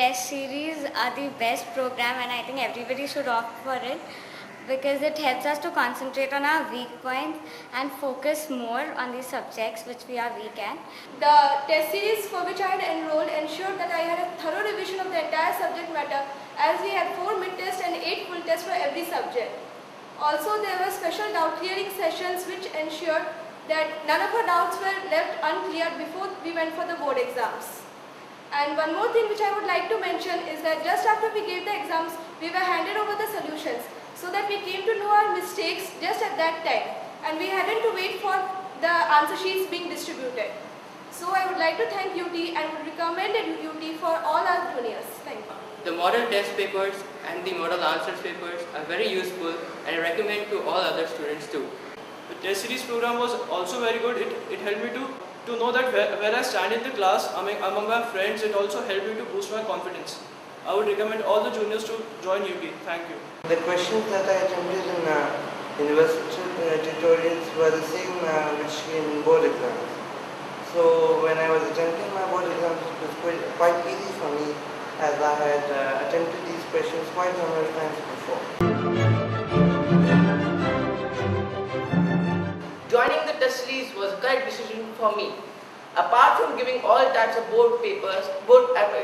test series are the best program, and I think everybody should opt for it because it helps us to concentrate on our weak points and focus more on the subjects which we are weak at. The test series for which I had enrolled ensured that I had a thorough revision of the entire subject matter, as we had 4 mid-tests and 8 full tests for every subject. Also, there were special doubt clearing sessions which ensured that none of our doubts were left uncleared before we went for the board exams. And one more thing which I would like to mention is that just after we gave the exams, we were handed over the solutions so that we came to know our mistakes just at that time, and we hadn't to wait for the answer sheets being distributed. So I would like to thank UT and would recommend UT for all our juniors. Thank you. The model test papers and the model answers papers are very useful, and I recommend to all other students too. The test series program was also very good. It helped me to know that where I stand in the class among my friends. It also helped me to boost my confidence. I would recommend all the juniors to join UT. Thank you. The questions that I attempted in university tutorials were the same which in board exams. So when I was attempting my board exams, it was quite easy for me, as I had attempted these questions quite a number of times before. Joining the test series was a correct decision for me. Apart from giving all types of board papers,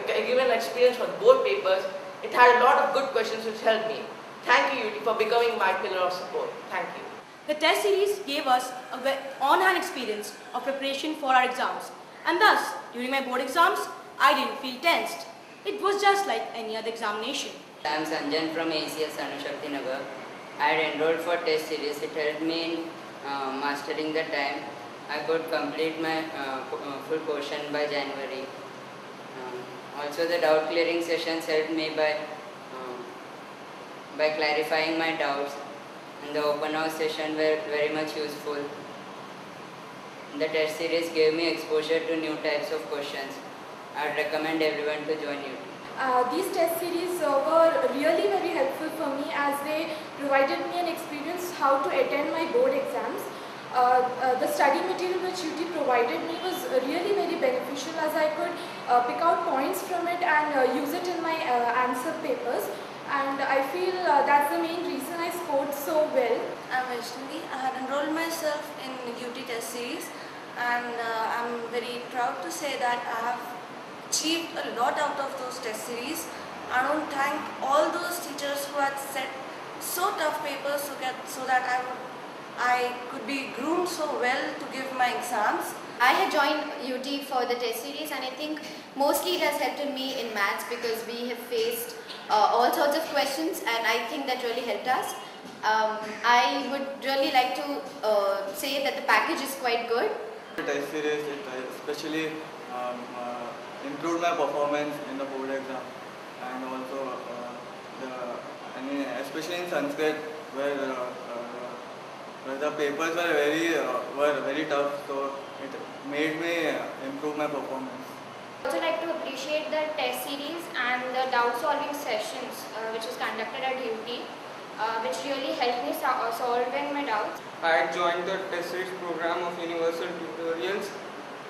given experience for board papers, it had a lot of good questions which helped me. Thank you, UT, for becoming my pillar of support. Thank you. The test series gave us an on-hand experience of preparation for our exams, and thus, during my board exams, I didn't feel tensed. It was just like any other examination. I am Sanjan from ACS Anushakti Nagar. I had enrolled for test series. It helped me in mastering the time. I could complete my full portion by January. Also, the doubt clearing sessions helped me by clarifying my doubts, and the open house session were very much useful. The test series gave me exposure to new types of questions. I would recommend everyone to join UT. These test series were really very helpful for me, as they provided me an experience how to attend my board exams. The study material which UT provided me was really very beneficial, as I could pick out points from it and use it in my answer papers, and I feel that's the main reason I scored so well. I'm Vaishnavi. I had enrolled myself in UT test series, and I'm very proud to say that I have achieved a lot out of those test series. I want to thank all those teachers who had set so tough papers so that I could be groomed so well to give my exams. I had joined UT for the test series, and I think mostly it has helped me in maths because we have faced all sorts of questions, and I think that really helped us. I would really like to say that the package is quite good. The test series, it especially improved my performance in the board exam, and also especially in Sanskrit, where the papers were very tough, so it made me improve my performance. I would also like to appreciate the test series and the doubt solving sessions which was conducted at UT, which really helped me solving my doubts. I had joined the test series program of Universal Tutorials.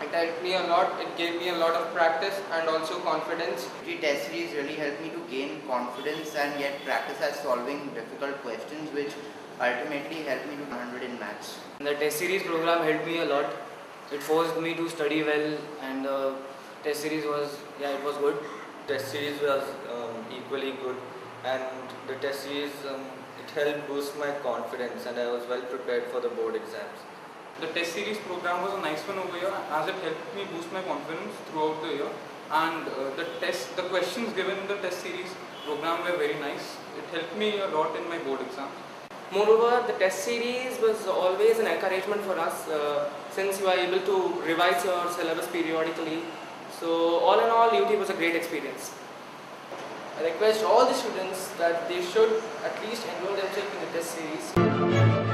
It helped me a lot. It gave me a lot of practice and also confidence. The test series really helped me to gain confidence and yet practice at solving difficult questions, which ultimately helped me to 100 in maths. The test series program helped me a lot. It forced me to study well, and the test series was good. Test series was equally good, and the test series it helped boost my confidence, and I was well prepared for the board exams. The test series program was a nice one over here, as it helped me boost my confidence throughout the year. And the questions given in the test series program were very nice. It helped me a lot in my board exam. Moreover, the test series was always an encouragement for us, since you are able to revise your syllabus periodically. So all in all, UT was a great experience. I request all the students that they should at least enroll themselves in the test series.